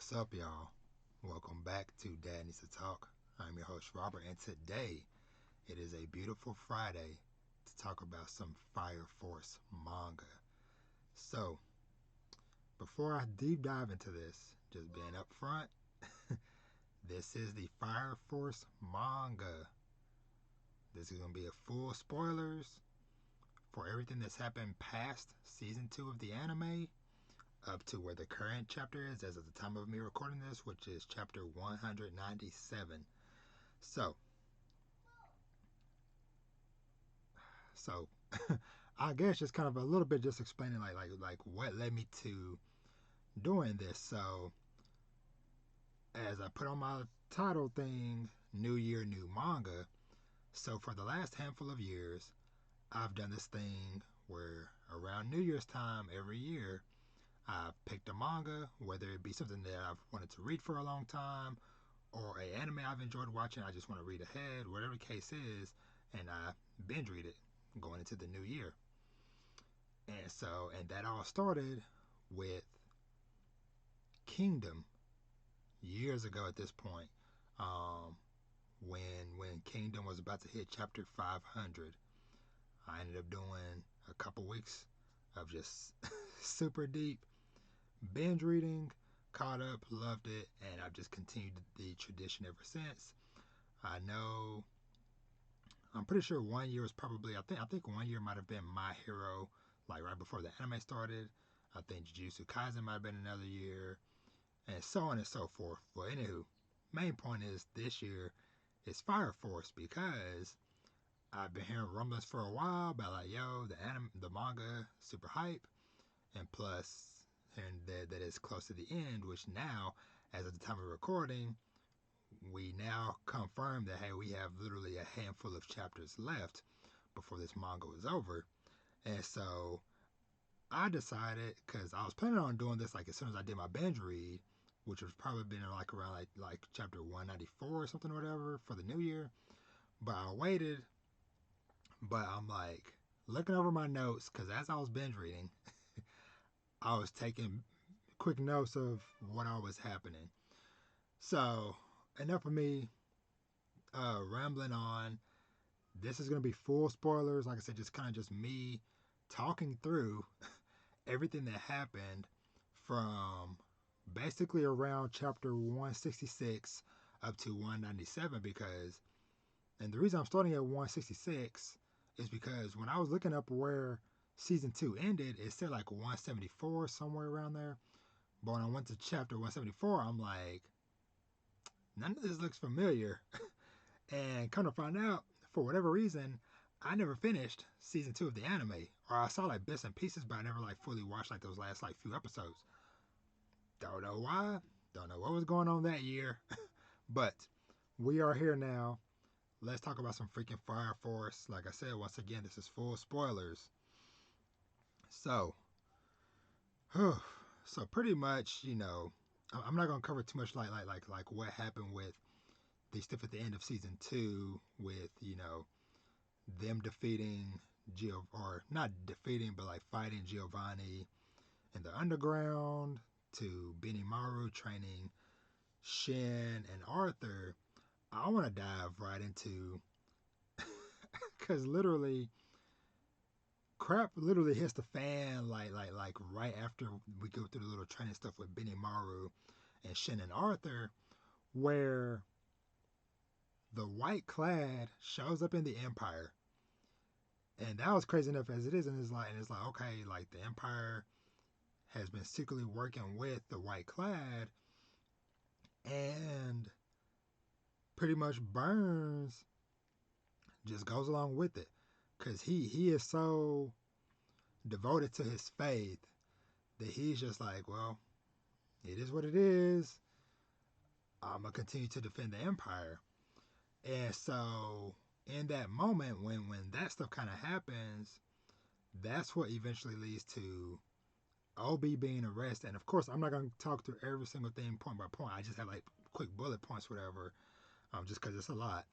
What's up, y'all? Welcome back to Dad Needs to Talk. I'm your host, Robert, and today it is a beautiful Friday to talk about some Fire Force manga. So, before I deep dive into this, just being upfront, this is the Fire Force manga. This is going to be a full spoilers for everything that's happened past season 2 of the anime up to where the current chapter is as of the time of me recording this, which is chapter 197. So I guess just kind of a little bit just explaining like what led me to doing this. So as I put on my title thing, New Year, New Manga. So for the last handful of years, I've done this thing where around New Year's time every year, I've picked a manga, whether it be something that I've wanted to read for a long time, or a anime I've enjoyed watching, I just want to read ahead, whatever the case is, and I binge read it going into the new year. And that all started with Kingdom years ago at this point. When Kingdom was about to hit chapter 500, I ended up doing a couple weeks of just super deep binge reading, caught up, loved it, and I've just continued the tradition ever since. I'm pretty sure one year was probably, I think one year might have been My Hero, like right before the anime started. I think Jujutsu Kaisen might have been another year, and so on and so forth. But anywho, main point is this year is Fire Force because I've been hearing rumblings for a while about like, yo, the manga, super hype, and plus, and that it's close to the end, which now, as of the time of recording, we now confirm that, hey, we have literally a handful of chapters left before this manga is over. And so I decided, because I was planning on doing this like as soon as I did my binge read, which was probably been like around like chapter 194 or something or whatever for the new year. But I waited, but I'm like looking over my notes because as I was binge reading, I was taking quick notes of what all was happening. So enough of me rambling on. This is going to be full spoilers. Like I said, just kind of just me talking through everything that happened from basically around chapter 166 up to 197 and the reason I'm starting at 166 is because when I was looking up where season 2 ended, it said like 174, somewhere around there. But when I went to chapter 174, I'm like, none of this looks familiar. And come to find out, for whatever reason, I never finished season 2 of the anime. Or I saw like bits and pieces, but I never like fully watched like those last like few episodes. Don't know why. Don't know what was going on that year. But we are here now. Let's talk about some freaking Fire Force. Like I said, once again, this is full spoilers. So, so pretty much, I'm not gonna cover too much like what happened with the stuff at the end of season 2 with them defeating or not defeating, but like fighting Giovanni in the underground, to Benimaru training Shin and Arthur. I want to dive right into because literally crap literally hits the fan like right after we go through the little training stuff with Benimaru and Shin and Arthur, where the white clad shows up in the Empire. And that was crazy enough as it is, and it's like okay, like the Empire has been secretly working with the white clad, and pretty much Burns just goes along with it because he is so devoted to his faith that he's just like, well, it is what it is. I'm gonna continue to defend the Empire. And so in that moment when that stuff kind of happens, that's what eventually leads to Obi being arrested. And of course, I'm not going to talk through every single thing point by point. I just have like quick bullet points, whatever, just because it's a lot.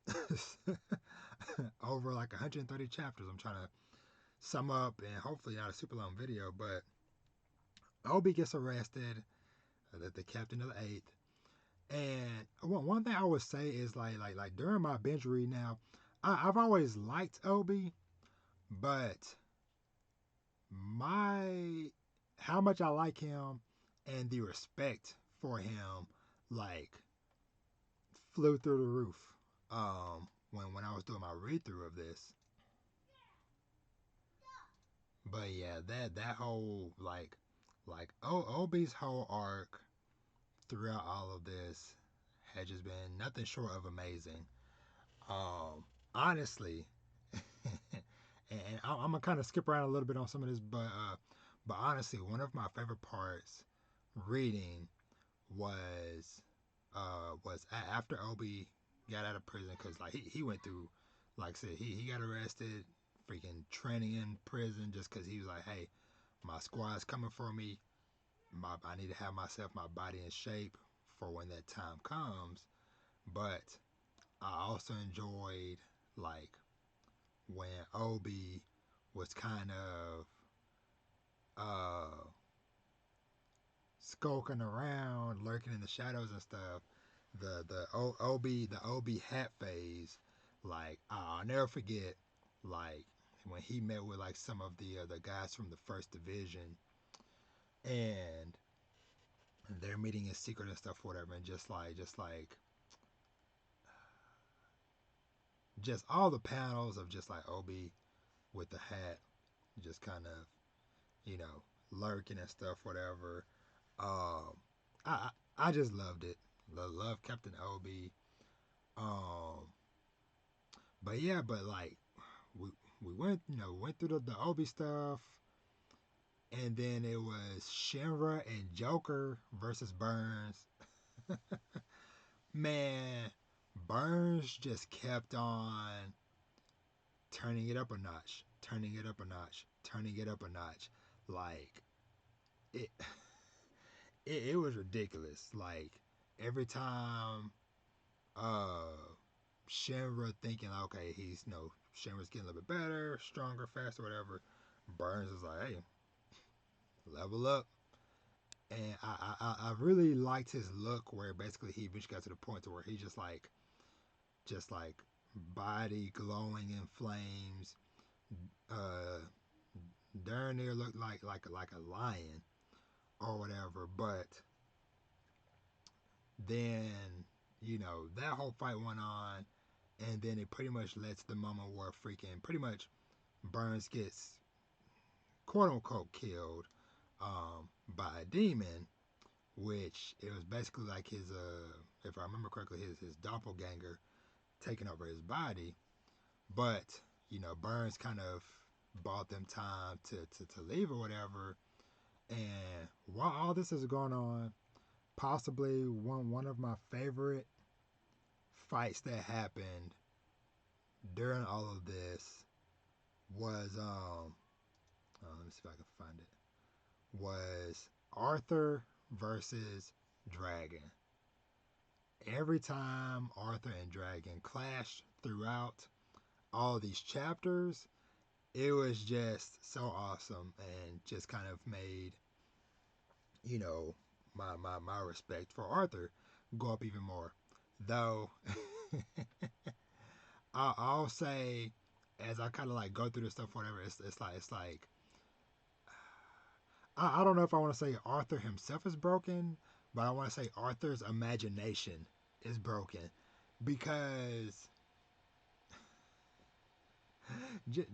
Over like 130 chapters, I'm trying to sum up and hopefully not a super long video. But Obi gets arrested. the captain of the eighth. And one thing I would say is like during my binge read now, I've always liked Obi, but my how much I like him and the respect for him like flew through the roof. When I was doing my read through of this. But yeah, that whole like Obi's whole arc throughout all of this had just been nothing short of amazing. Honestly, and I'm gonna kind of skip around a little bit on some of this, but honestly, one of my favorite parts reading was after Obi got out of prison because like he went through, like I said, he got arrested, freaking training in prison just because he was like, hey, my squad's coming for me. I need to have my body in shape for when that time comes. But I also enjoyed like when Obi was kind of skulking around, lurking in the shadows and stuff. The Obi hat phase, like I'll never forget, like when he met with like some of the guys from the first division, and they're meeting in secret and stuff, whatever, and just all the panels of just like Obi with the hat, just kind of lurking and stuff, whatever. Um, I just loved it. Love Captain Obi. Um, but yeah, but like we we went through the Obi stuff, and then it was Shinra and Joker versus Burns. Man, Burns just kept on turning it up a notch, turning it up a notch, turning it up a notch. Like it, it was ridiculous. Like every time uh Shinra thinking, okay, he's Shinra's getting a little bit better, stronger, faster, whatever. Burns is like, hey, level up. And I really liked his look where basically he eventually got to the point to where he just like body glowing in flames. Uh, darn near looked like a lion or whatever. But then that whole fight went on, and then it pretty much lets the moment where freaking pretty much Burns gets quote unquote killed by a demon, which it was basically like his if I remember correctly, his doppelganger taking over his body. But Burns kind of bought them time to leave or whatever. And while all this is going on, possibly one of my favorite fights that happened during all of this was let me see if I can find it, was Arthur versus Dragon. Every time Arthur and Dragon clashed throughout all these chapters, it was just so awesome and just kind of made, you know, my respect for Arthur go up even more. Though I'll say, as I kind of like go through this stuff, whatever, it's like I don't know if I want to say Arthur himself is broken, but I want to say Arthur's imagination is broken because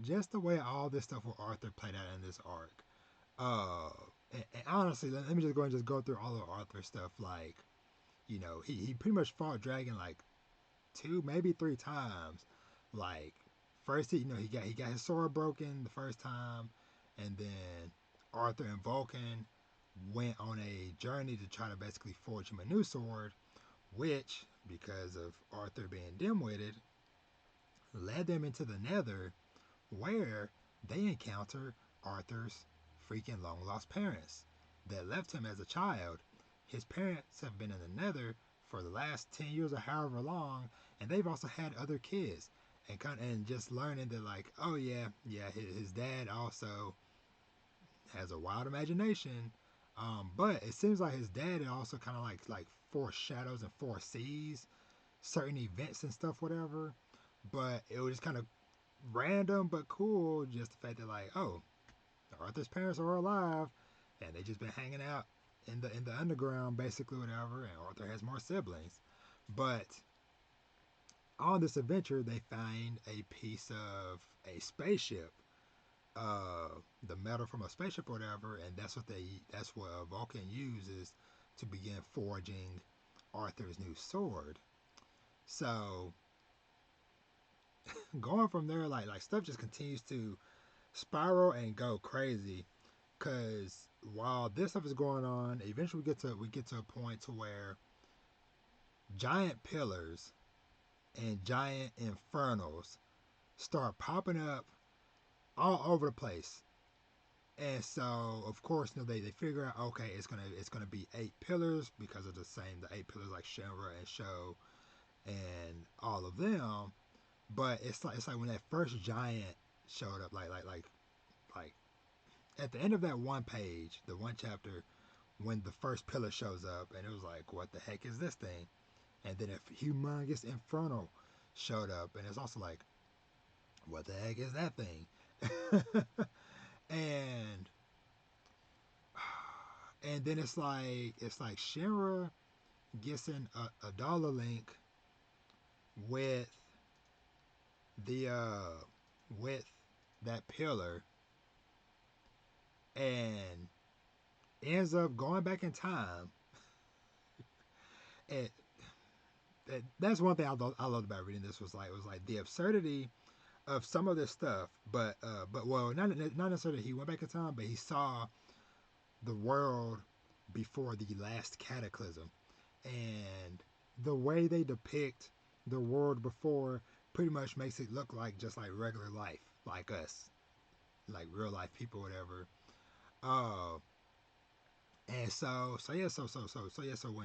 just the way all this stuff with Arthur played out in this arc. Uh, and honestly, let me just go and just go through all of Arthur stuff. Like, he pretty much fought Dragon like two, maybe three times. Like, first he got his sword broken the first time, and then Arthur and Vulcan went on a journey to try to basically forge him a new sword, which, because of Arthur being dim-witted, led them into the Nether, where they encounter Arthur's freaking long lost parents that left him as a child. His parents have been in the Nether for the last 10 years or however long, and they've also had other kids. And just learning that, like, oh yeah, his dad also has a wild imagination. But it seems like his dad also kind of like foreshadows and foresees certain events and stuff, whatever. But it was just kind of random but cool, just the fact that like, oh, Arthur's parents are alive, and they just been hanging out in the underground, basically, whatever. And Arthur has more siblings, but on this adventure, they find a piece of a spaceship, the metal from a spaceship or whatever, and that's what Vulcan uses to begin forging Arthur's new sword. So going from there, like stuff just continues to spiral and go crazy. Cause while this stuff is going on, eventually we get to a point to where giant pillars and giant infernals start popping up all over the place. And so, of course, they figure out, okay, it's gonna be 8 pillars because of the 8 pillars like Shinra and Sho and all of them. But it's like when that first giant showed up, like at the end of that one page, the one chapter, when the first pillar shows up, and it was like, what the heck is this thing? And then a humongous infernal showed up, and it's also like, what the heck is that thing? and and then it's like Shinra gets in a dollar link with the with that pillar and ends up going back in time. And that's one thing I loved about reading this was like the absurdity of some of this stuff, but well, not necessarily he went back in time, but he saw the world before the last cataclysm, and the way they depict the world before pretty much makes it look like just like regular life, like us, like real life people, whatever. Uh, and so when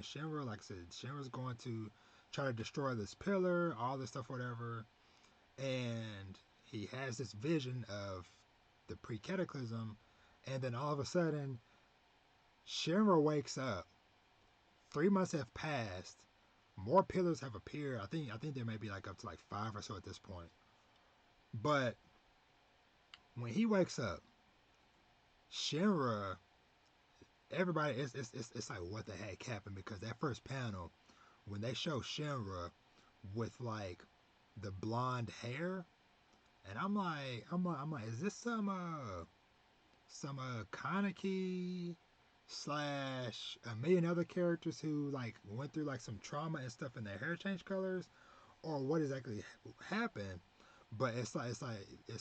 Shinra, like I said, Shinra's going to try to destroy this pillar, all this stuff, whatever, and he has this vision of the pre-cataclysm, and then all of a sudden, Shinra wakes up. 3 months have passed. More pillars have appeared. I think there may be like up to like 5 or so at this point. But when he wakes up, Shinra, everybody, it's like what the heck happened, because that first panel when they show Shinra with like the blonde hair, and I'm like, is this some Kaneki slash a million other characters who like went through like some trauma and stuff and their hair changed colors, or what exactly happened? But it's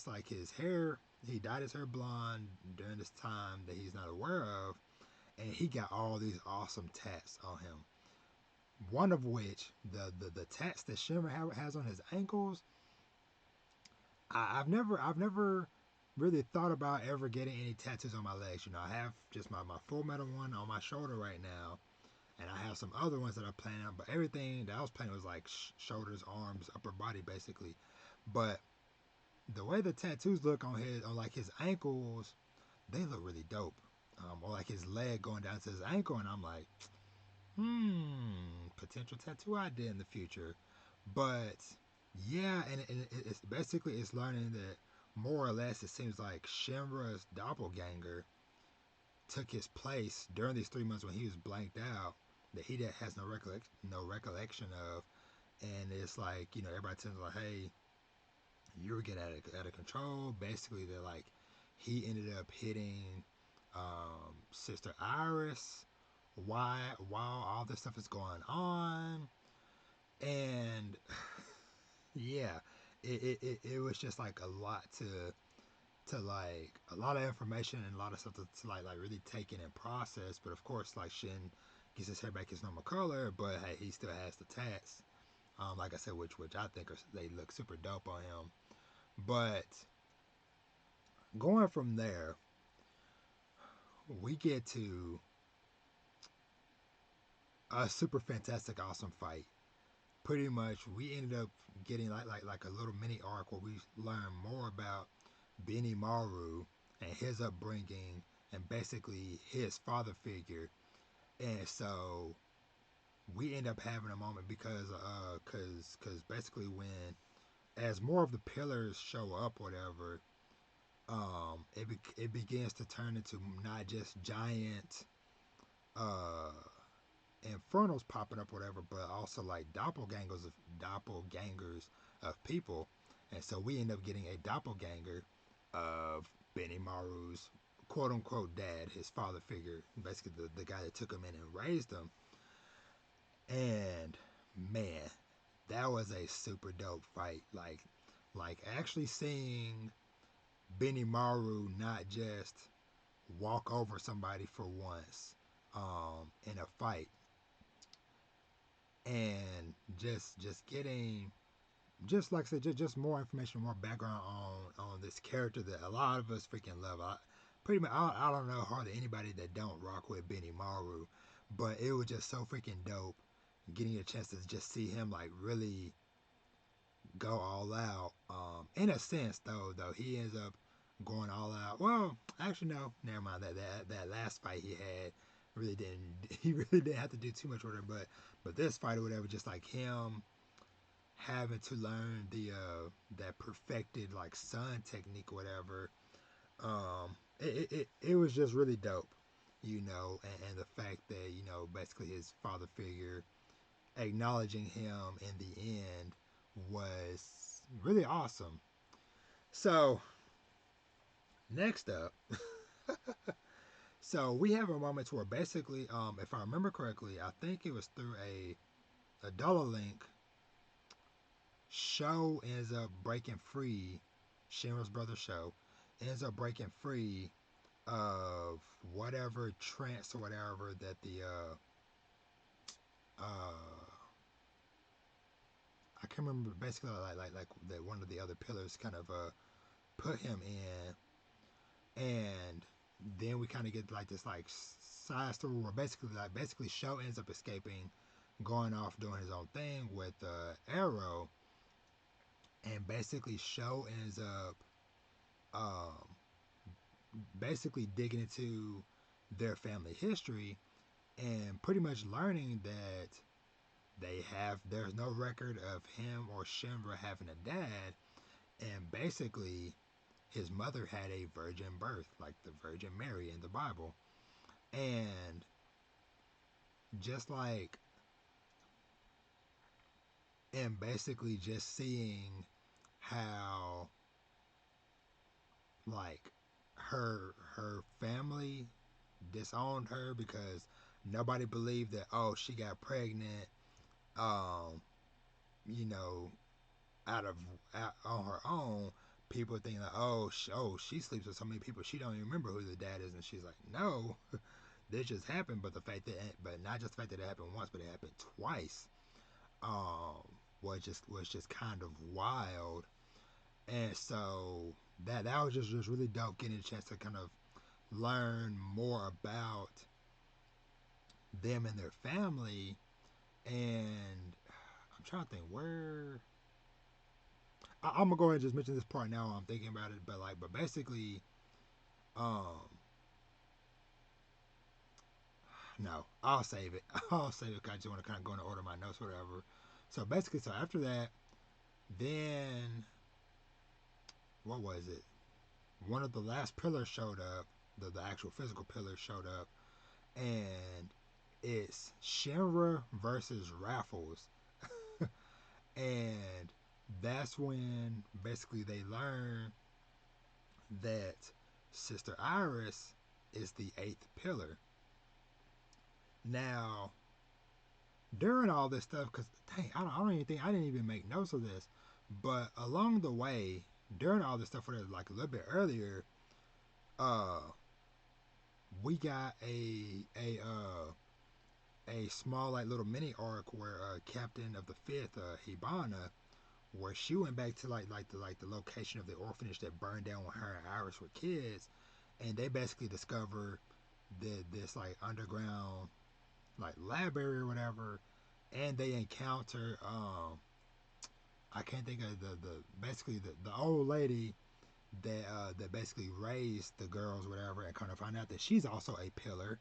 like his hair. He dyed his hair blonde during this time that he's not aware of, and he got all these awesome tats on him. One of which, the tats that Shimmer has on his ankles, I've never really thought about ever getting any tattoos on my legs. I have just my full metal one on my shoulder right now, and I have some other ones that I'm planning on. But everything that I was planning was like shoulders, arms, upper body, basically. But the way the tattoos look on like his ankles, they look really dope. Or like his leg going down to his ankle, and I'm like, potential tattoo idea in the future. But yeah, and it's basically it's learning that more or less it seems like Shinra's doppelganger took his place during these 3 months when he was blanked out, that he has no recollection of, and it's like everybody tells him like, hey, you were getting out of control. Basically, they're like he ended up hitting Sister Iris while all this stuff is going on, and yeah, it was just like a lot to like a lot of information and a lot of stuff to like really take in and process. But of course, like Shin gets his hair back his normal color, but hey, he still has the tats. Like I said, which I think they look super dope on him. But going from there, we get to a super fantastic, awesome fight. Pretty much, we ended up getting like a little mini arc where we learn more about Benny Maru and his upbringing and basically his father figure. And so we end up having a moment because cause basically when as more of the pillars show up, whatever, it begins to turn into not just giant uh infernals popping up, whatever, but also like doppelgangers of people. And so we end up getting a doppelganger of Benny Maru's quote unquote dad, his father figure, basically the guy that took him in and raised him. And man, that was a super dope fight. Like actually seeing Benny Maru not just walk over somebody for once in a fight, and just getting just like I said, just more information, more background on this character that a lot of us freaking love. Pretty much, I don't know hardly anybody that don't rock with Benny Maru, but it was just so freaking dope getting a chance to just see him like really go all out. In a sense, though he ends up going all out. Well, actually, no, never mind. That last fight he had really didn't. He really didn't have to do too much with it. But this fight or whatever, just like him having to learn the that perfected like sun technique or whatever. It was just really dope, and the fact that basically his father figure acknowledging him in the end was really awesome. So next up, so we have a moment where basically, if I remember correctly, I think it was through a dollar link. Show ends up breaking free. Shinra's brother Show ends up breaking free of whatever trance or whatever that the I can't remember, basically like that one of the other pillars kind of put him in. And then we kind of get like this like side story where basically Show ends up escaping, going off doing his own thing with Arrow, and basically Show ends up um, basically digging into their family history and pretty much learning that there's no record of him or Shinra having a dad, and basically his mother had a virgin birth, like the Virgin Mary in the Bible. And just like, and basically just seeing how like her family disowned her because nobody believed that, oh, she got pregnant, um you know out on her own. People think like, oh, she sleeps with so many people she don't even remember who the dad is, and she's like, no, this just happened. But not just the fact that it happened once, but it happened twice. um was just kind of wild. And so that was just really dope, getting a chance to kind of learn more about them and their family. And I'm trying to think where I'm gonna go ahead and just mention this part now while I'm thinking about it. But basically, um, no, I'll save it. I'll save it because I just want to kind of go in order of my notes, or whatever. So basically, so after that, then what was it? One of the last pillars showed up. The actual physical pillars showed up, and it's Shinra versus Raffles. And that's when basically they learn that Sister Iris is the eighth pillar. Now, during all this stuff, because dang, I don't even think I didn't even make notes of this, but along the way, during all this stuff, like a little bit earlier, uh, we got a small like little mini arc where Captain of the Fifth, Hibana, where she went back to like the location of the orphanage that burned down when her and Iris were kids, and they basically discover this like underground like lab area or whatever, and they encounter I can't think of the basically the old lady that basically raised the girls, whatever, and kind of find out that she's also a pillar,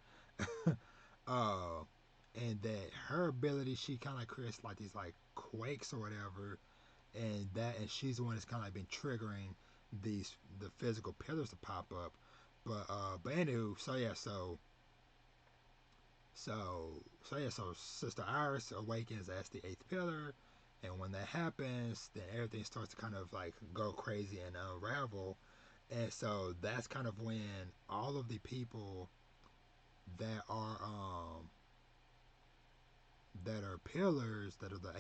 uh, and that her ability, she kind of like creates like these like quakes or whatever, and she's the one that's kind of like been triggering the physical pillars to pop up. But anywho, so Sister Iris awakens as the eighth pillar, and when that happens, then everything starts to kind of like go crazy and unravel. And so that's kind of when all of the people that are that are pillars, that are the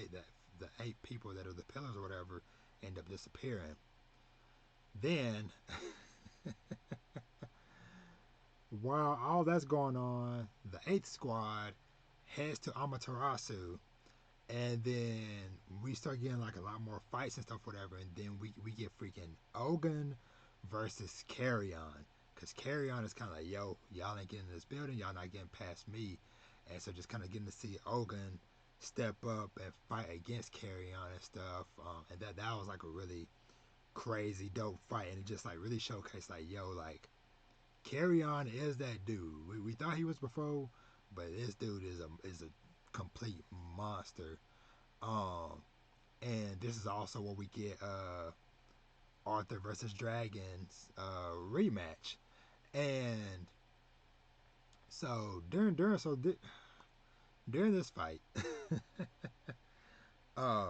eight people that are the pillars or whatever, end up disappearing. Then, while all that's going on, the eighth squad heads to Amaterasu, and then we start getting like a lot more fights and stuff, whatever. And then we get freaking Ogun versus Carrion, because Carrion is kind of like, yo, y'all ain't getting in this building, y'all not getting past me, and so just kind of getting to see Ogun step up and fight against Carrion and stuff. And that was like a really crazy dope fight, and it just like really showcased like, yo, like Carrion is that dude. We thought he was before, but this dude is a complete monster. Um, and this is also where we get Arthur versus Dragons rematch. And so during this fight, uh,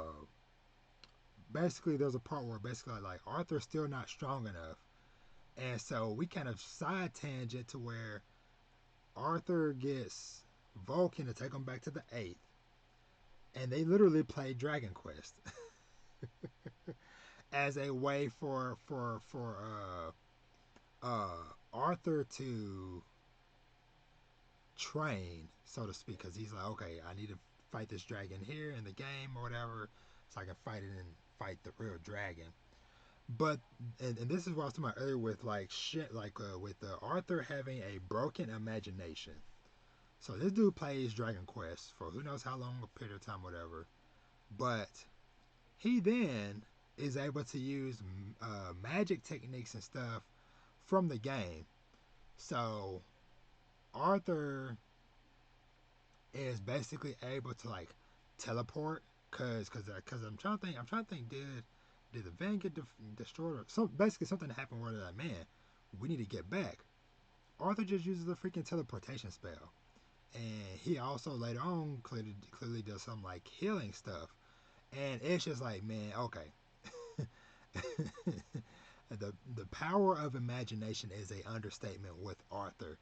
basically there's a part where basically like Arthur's still not strong enough, and so we kind of side tangent to where Arthur gets Vulcan to take him back to the eighth, and they literally play Dragon Quest as a way for Arthur to train, so to speak, because he's like, okay, I need to fight this dragon here in the game or whatever, so I can fight it and fight the real dragon. But and this is what I was talking about earlier with like shit, like with Arthur having a broken imagination. So this dude plays Dragon Quest for who knows how long a period of time, whatever. But he then is able to use magic techniques and stuff from the game. So Arthur is basically able to like teleport, cause I'm trying to think did the van get destroyed, or so basically something happened where they're like, man, we need to get back. Arthur just uses a freaking teleportation spell, and he also later on clearly does some like healing stuff, and it's just like, man, okay. The power of imagination is a understatement with Arthur.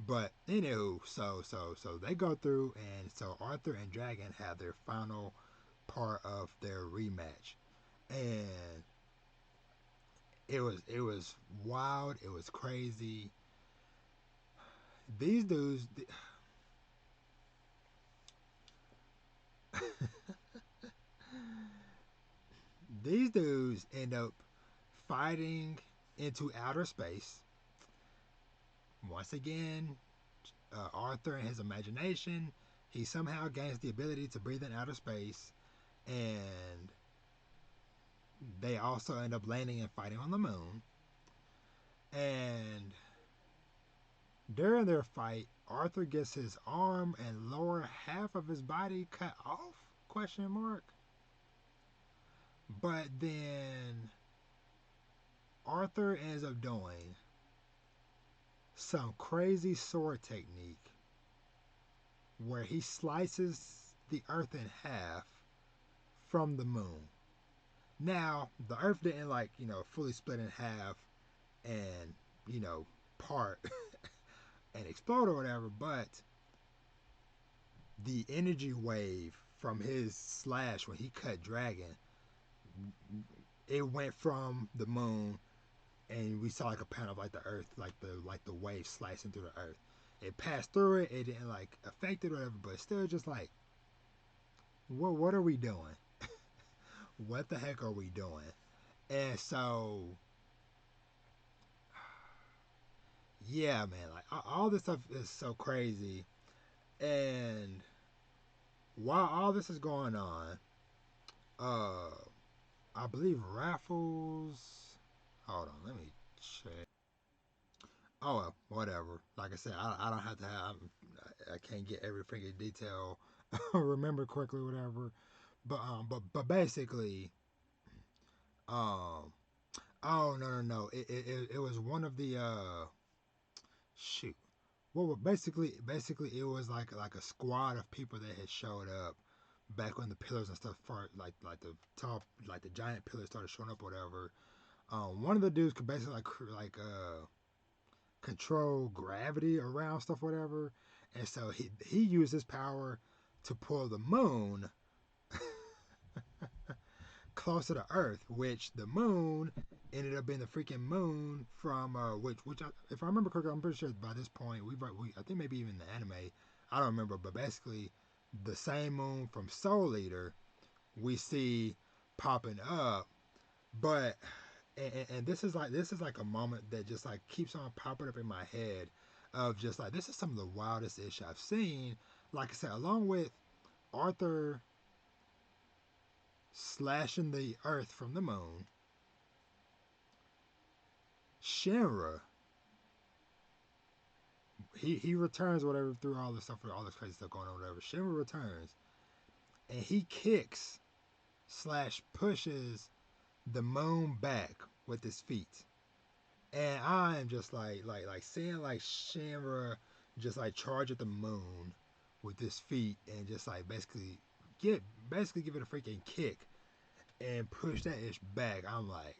But anywho, so they go through, and so Arthur and Dragon have their final part of their rematch, and it was wild, it was crazy. These dudes, these dudes end up fighting into outer space once again. Arthur and his imagination, he somehow gains the ability to breathe in outer space, and they also end up landing and fighting on the moon. And during their fight, Arthur gets his arm and lower half of his body cut off? Question mark. But then Arthur ends up doing some crazy sword technique where he slices the earth in half from the moon. Now, the earth didn't like, fully split in half and, part and explode or whatever, but the energy wave from his slash when he cut Dragon, it went from the moon, and we saw like a panel of like the earth, like the wave slicing through the earth. It passed through it. It didn't like affect it or whatever, but still just like, what are we doing? What the heck are we doing? And so, yeah, man, like all this stuff is so crazy. And while all this is going on, uh, I believe Raffles. Hold on, let me check. Oh well, whatever. Like I said, I don't have to have. I can't get every freaking detail or remember correctly, whatever. But basically, um, oh no, it was one of the shoot. Well, basically it was like a squad of people that had showed up back when the pillars and stuff for like the top like the giant pillars started showing up, whatever. One of the dudes could basically control gravity around stuff, whatever. And so he used his power to pull the moon closer to Earth, which the moon ended up being the freaking moon from if I remember correctly, I'm pretty sure by this point we I think maybe even the anime, I don't remember, but basically the same moon from Soul Eater we see popping up, but and this is like a moment that just like keeps on popping up in my head of just like this is some of the wildest ish I've seen. Like I said, along with Arthur slashing the earth from the moon, Shinra he returns whatever through all the stuff, all this crazy stuff going on, whatever. Shinra returns and he kicks slash pushes the moon back with his feet. And I am just like seeing like Shinra just like charge at the moon with his feet and just like get basically give it a freaking kick and push that ish back. I'm like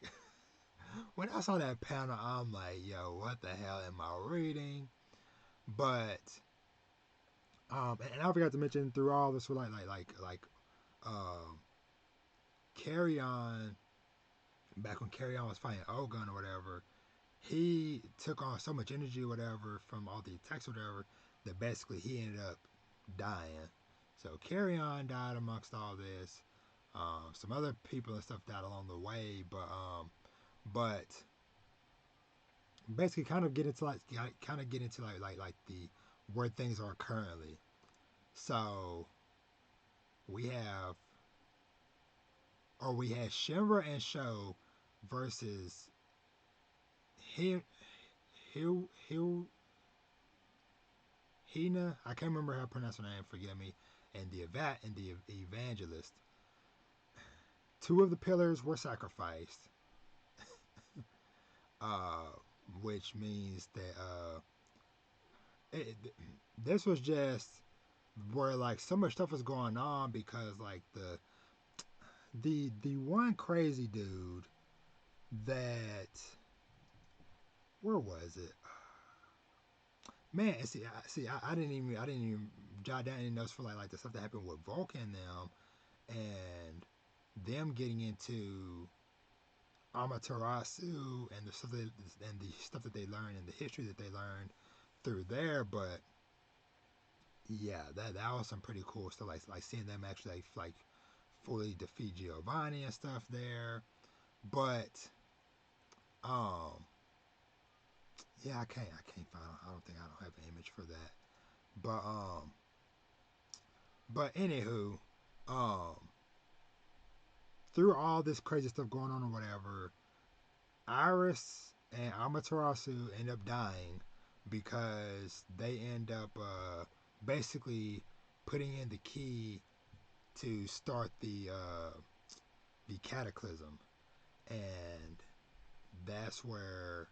when I saw that panel, I'm like, yo, what the hell am I reading? But and I forgot to mention through all this um Carry On back when Carry On was fighting Ogun or whatever, he took on so much energy or whatever from all the attacks or whatever that basically he ended up dying. So Carry On died amongst all this. Some other people and stuff died along the way, but basically kind of get into like the where things are currently. So we have we had Shinra and Sho versus Hi- Hi- Hi- Hina. I can't remember how to pronounce her name. Forgive me. And the evangelist. Two of the pillars were sacrificed, uh, which means that it, this was just where like so much stuff was going on because like the one crazy dude that where was it? Man, I didn't even jot down any notes for like the stuff that happened with Vulcan and them and them getting into Amaterasu and the stuff that they learned and the history that they learned through there. But yeah, that was some pretty cool stuff. Like seeing them actually like fully defeat Giovanni and stuff there. But um, yeah, I can't find. I don't think I don't have an image for that. But anywho, um, through all this crazy stuff going on or whatever, Iris and Amaterasu end up dying because they end up basically putting in the key to start the cataclysm, and that's where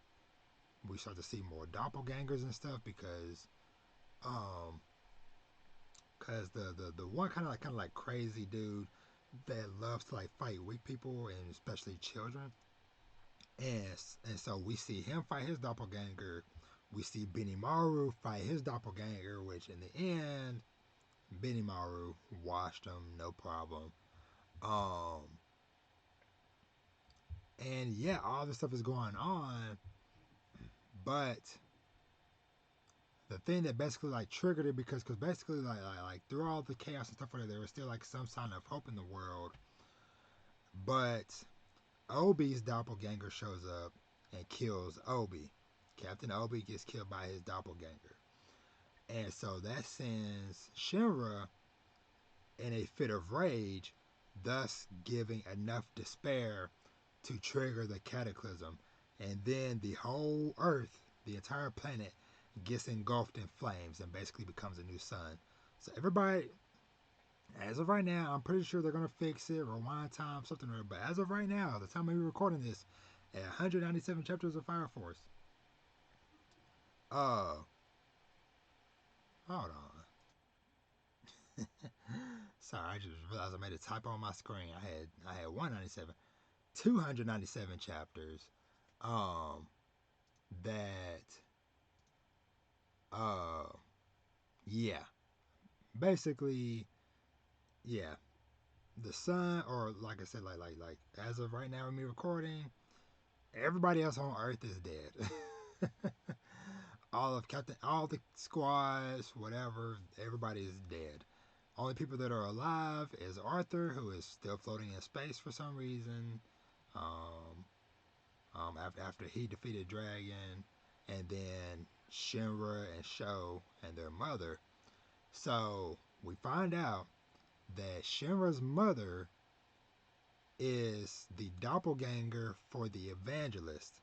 we start to see more doppelgangers and stuff um the one kind of like crazy dude that loves to like fight weak people and especially children. And so we see him fight his doppelganger. We see Benimaru fight his doppelganger, which in the end, Benimaru washed him, no problem. Um, and yeah, all this stuff is going on, but the thing that basically like triggered it because basically like through all the chaos and stuff like that, there was still like some sign of hope in the world. But Obi's doppelganger shows up and kills Obi. Captain Obi gets killed by his doppelganger. And so that sends Shinra in a fit of rage, thus giving enough despair to trigger the cataclysm. and then the whole Earth, the entire planet, gets engulfed in flames and basically becomes a new sun. So everybody, as of right now, I'm pretty sure they're gonna fix it, rewind time, something. But as of right now, the time we're recording this, at 197 chapters of Fire Force. Uh, hold on. Sorry, I just realized I made a typo on my screen. I had 197, 297 chapters. Um, that uh, yeah, basically, yeah, the sun, or like I said, like as of right now, with me recording, everybody else on Earth is dead. All the squads, whatever, everybody is dead. Only people that are alive is Arthur, who is still floating in space for some reason. Um, after he defeated Dragon, and then Shinra and Sho and their mother. So we find out that Shinra's mother is the doppelganger for the evangelist.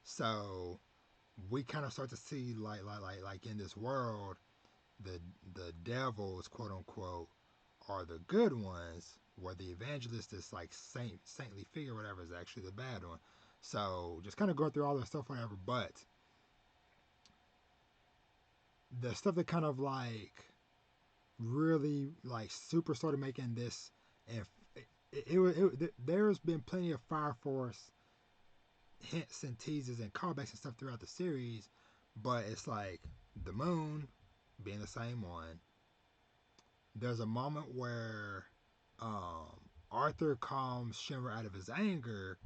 So we kind of start to see like in this world, the the devils, quote unquote, are the good ones, where the evangelist is like saintly figure, whatever, is actually the bad one. So just kind of going through all that stuff, whatever. But the stuff that kind of like really like super started making this, and there's been plenty of Fire Force hints and teases and callbacks and stuff throughout the series, but it's like the moon being the same one. There's a moment where Arthur calms Shinra out of his anger,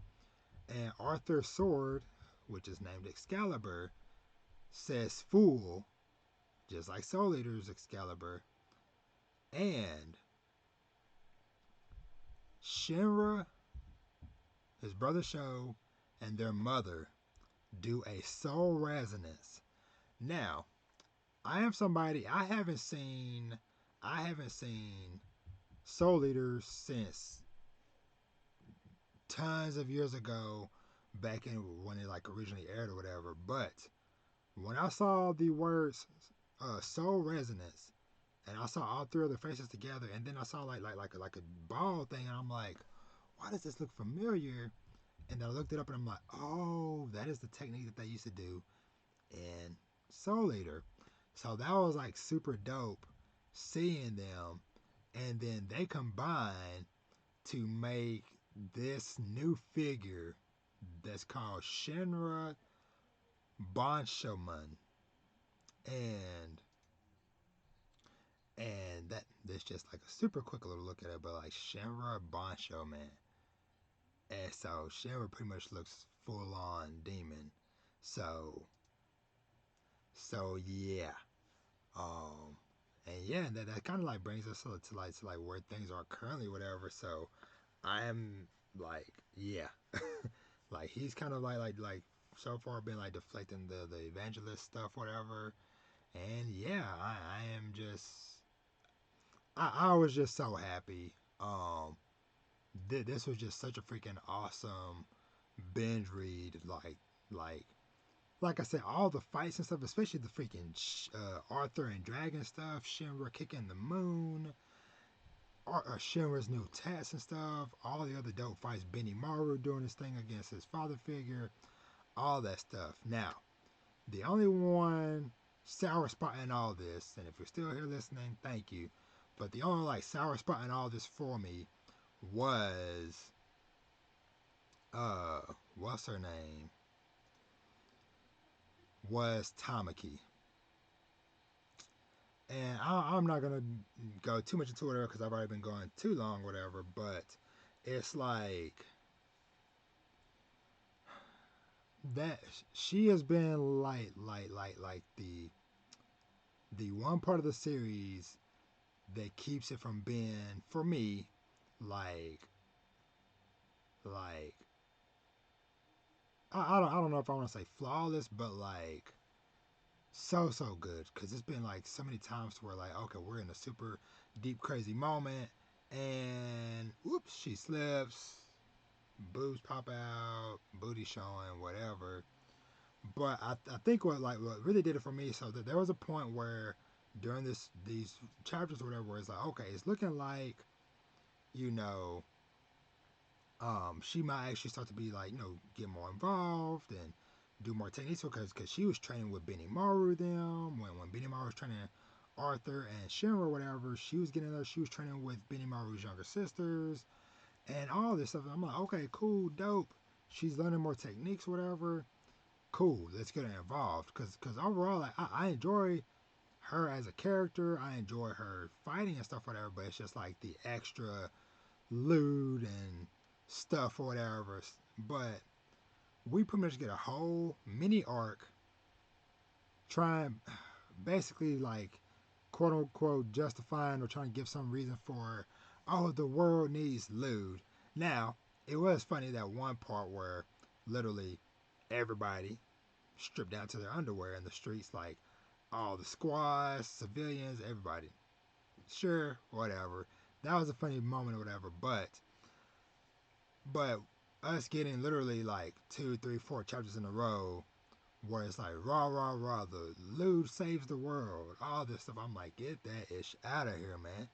and Arthur's sword, which is named Excalibur, says "fool," just like Soul Eater's Excalibur. And Shinra, his brother Sho, and their mother do a soul resonance. Now, I am somebody, I haven't seen Soul Eaters since tons of years ago, back in when it like originally aired or whatever. But when I saw the words soul resonance, and I saw all three of their faces together, and then I saw like a ball thing, and I'm like, why does this look familiar? And then I looked it up, and I'm like, oh, that is the technique that they used to do in Soul Eater. So that was like super dope seeing them, and then they combine to make this new figure that's called Shinra Bonshoman. And that's just like a super quick little look at it, but like Shinra Bonshoman. And so Shinra pretty much looks full on demon. So yeah. Um and yeah, that kind of like brings us to like where things are currently, whatever. So I am like, yeah. Like he's kind of like so far been like deflecting the evangelist stuff, whatever. And yeah, I am just, I was just so happy. This was just such a freaking awesome binge read. Like like I said, all the fights and stuff, especially the freaking Arthur and Dragon stuff, Shinra kicking the moon, Shinra's new tats and stuff, all the other dope fights, Benny Maru doing his thing against his father figure, all that stuff. Now, the only one sour spot in all this, and if you're still here listening, thank you. But the only like sour spot in all this for me was uh what's her name? Was Tamaki. And I'm not gonna go too much into it because I've already been going too long, whatever. But it's like that she has been like the one part of the series that keeps it from being, for me, like like I don't know if I want to say flawless, but like so good, because it's been like so many times where like, okay, we're in a super deep crazy moment, and whoops, she slips, boobs pop out, booty showing, whatever. But I think what really did it for me, so that there was a point where during these chapters or whatever, where it's like, okay, it's looking like, you know, she might actually start to be like, get more involved and do more techniques, because she was training with Benny Maru them when Benny Maru was training Arthur and Shinra or whatever. She was getting there. She was training with Benny Maru's younger sisters and all this stuff. And I'm like, okay, cool, dope. She's learning more techniques, whatever. Cool, let's get her involved. Cause overall, like, I enjoy her as a character. I enjoy her fighting and stuff, whatever. But it's just like the extra lewd and stuff or whatever. But we pretty much get a whole mini arc trying, basically, like, quote unquote justifying or trying to give some reason for, oh, the world needs lewd. Now, it was funny that one part where literally everybody stripped down to their underwear in the streets, like all the squads, civilians, everybody. Sure, whatever. That was a funny moment or whatever, but us getting literally like 2, 3, 4 chapters in a row where it's like rah rah rah, the lewd saves the world, all this stuff. I'm like, get that ish out of here, man.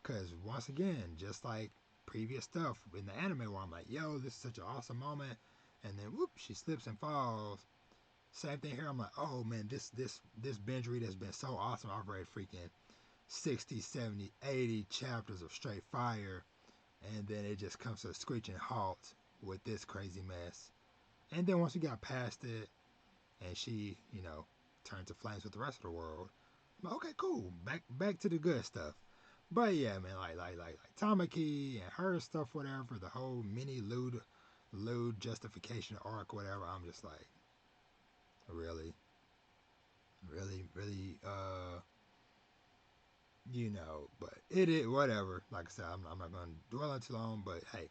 Cause once again, just like previous stuff in the anime where I'm like, yo, this is such an awesome moment, and then whoop, she slips and falls. Same thing here. I'm like, oh man, this binge read has been so awesome. I've read freaking 60, 70, 80 chapters of straight fire, and then it just comes to a screeching halt with this crazy mess. And then once we got past it, and she, turned to flames with the rest of the world, I'm like, okay, cool, back to the good stuff. But yeah, man, like Tamaki and her stuff, whatever, the whole mini lewd justification arc, whatever. I'm just like, really, really, but it is whatever. Like I said, I'm not going to dwell on too long, but hey,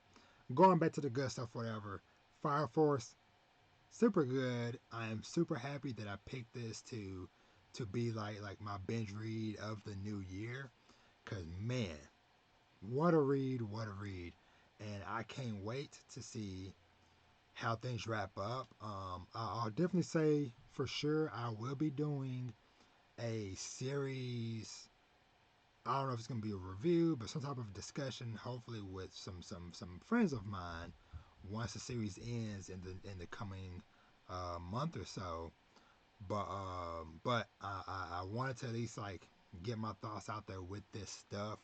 going back to the good stuff, whatever. Fire Force, super good. I am super happy that I picked this to be like my binge read of the new year. Cause man, what a read, and I can't wait to see how things wrap up. I'll definitely say for sure I will be doing a series. I don't know if it's gonna be a review, but some type of discussion, hopefully with some friends of mine, once the series ends in the coming month or so. But I wanted to at least like get my thoughts out there with this stuff.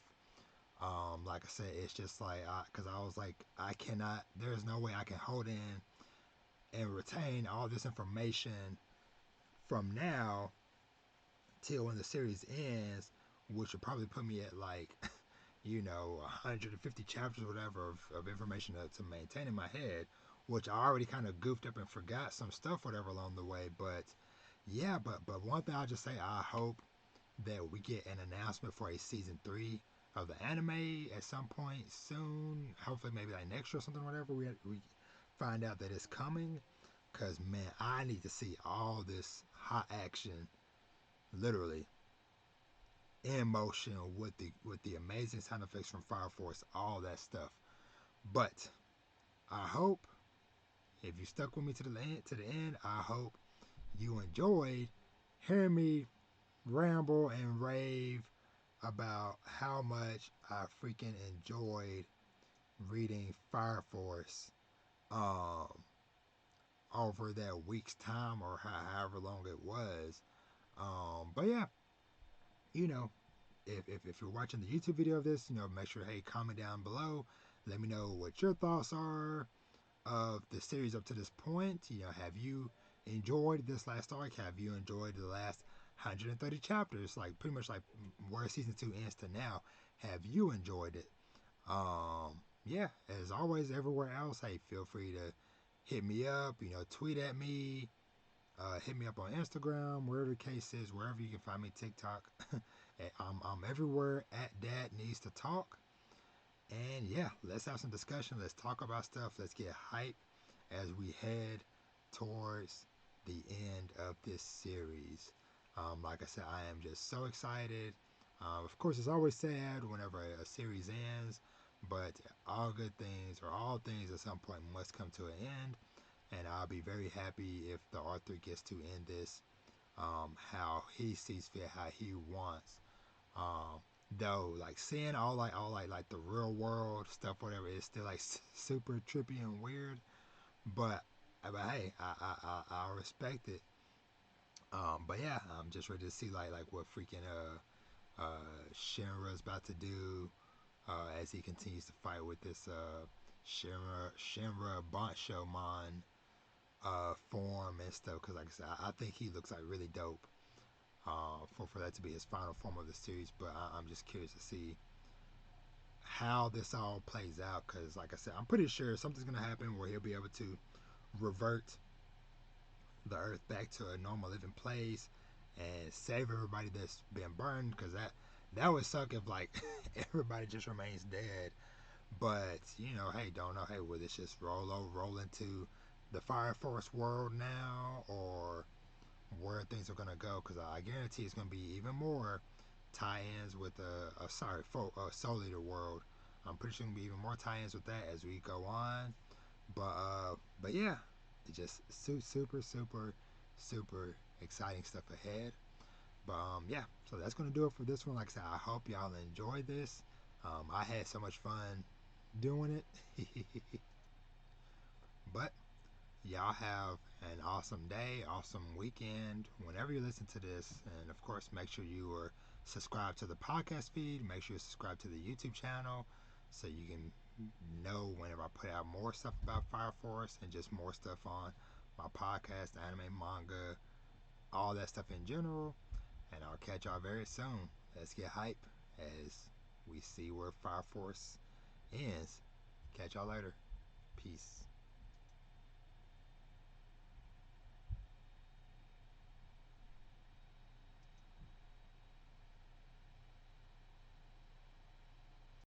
Like I said, it's just like because I was like, I cannot. There's no way I can hold in and retain all this information from now till when the series ends, which would probably put me at like 150 chapters or whatever of information to maintain in my head, which I already kind of goofed up and forgot some stuff, whatever, along the way. But yeah, but one thing I'll just say, I hope that we get an announcement for a season 3 of the anime at some point soon. Hopefully, maybe like next year or something, whatever. We find out that it's coming, cause man, I need to see all this hot action, literally in motion with the amazing sound effects from Fire Force, all that stuff. But I hope if you stuck with me to the end, I hope you enjoyed hearing me ramble and rave about how much I freaking enjoyed reading Fire Force um, over that week's time or however long it was. But yeah, you know, if you're watching the YouTube video of this, make sure, hey, comment down below. Let me know what your thoughts are of the series up to this point. Have you enjoyed this last arc? Have you enjoyed the last 130 chapters? Like pretty much like where season 2 ends to now. Have you enjoyed it? Yeah, as always, everywhere else, hey, feel free to hit me up, tweet at me, hit me up on Instagram, wherever the case is, wherever you can find me, TikTok. I'm everywhere at Dad Needs to Talk. And yeah, let's have some discussion. Let's talk about stuff. Let's get hype as we head towards the end of this series. Like I said, I am just so excited. Of course, it's always sad whenever a series ends, But all good things or all things at some point must come to an end, and I'll be very happy if the author gets to end this how he sees fit, how he wants. Um, though, like seeing all like the real world stuff, whatever, is still like super trippy and weird. But hey, I respect it. But yeah, I'm just ready to see like what freaking Shinra's about to do as he continues to fight with this Shinra Banshomon form and stuff. Because like I said, I think he looks like really dope for that to be his final form of the series. But I'm just curious to see how this all plays out. Because like I said, I'm pretty sure something's gonna happen where he'll be able to revert the Earth back to a normal living place and save everybody that's been burned. Because that would suck if like everybody just remains dead. But hey, don't know. Hey, will this just roll into the Fire Force world now, or where things are gonna go? Because I guarantee it's gonna be even more tie-ins with Soul Eater world. I'm pretty sure gonna be even more tie-ins with that as we go on. But yeah, it's just super exciting stuff ahead. But yeah, so that's gonna do it for this one. Like I said, I hope y'all enjoyed this. I had so much fun doing it. But y'all have an awesome day, awesome weekend whenever you listen to this. And of course, make sure you are subscribed to the podcast feed. Make sure you subscribe to the YouTube channel so you can know whenever I put out more stuff about Fire Force and just more stuff on my podcast, anime, manga, all that stuff in general. And I'll catch y'all very soon. Let's get hype as we see where Fire Force ends. Catch y'all later. Peace.